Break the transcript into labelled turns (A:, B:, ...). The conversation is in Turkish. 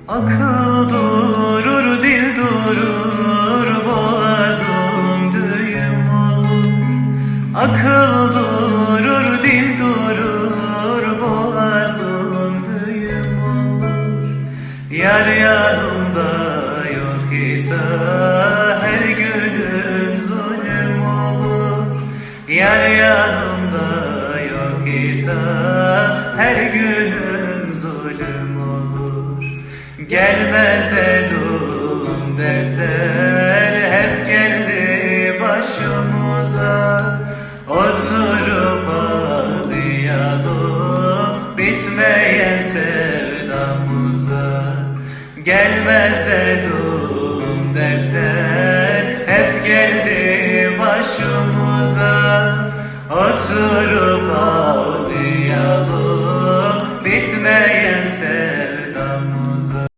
A: Akıl durur, dil durur, boğazım düğüm olur. Akıl durur, dil durur, boğazım düğüm olur. Yar yanımda yok ise her günüm zulüm olur. Yar yanımda yok ise her günüm zulüm olur. Gelmez dedim dertler hep geldi başımıza. Oturup ağlayalım bitmeyen sevdamıza. Gelmez dedim dertler hep geldi başımıza. Oturup ağlayalım bitmeyen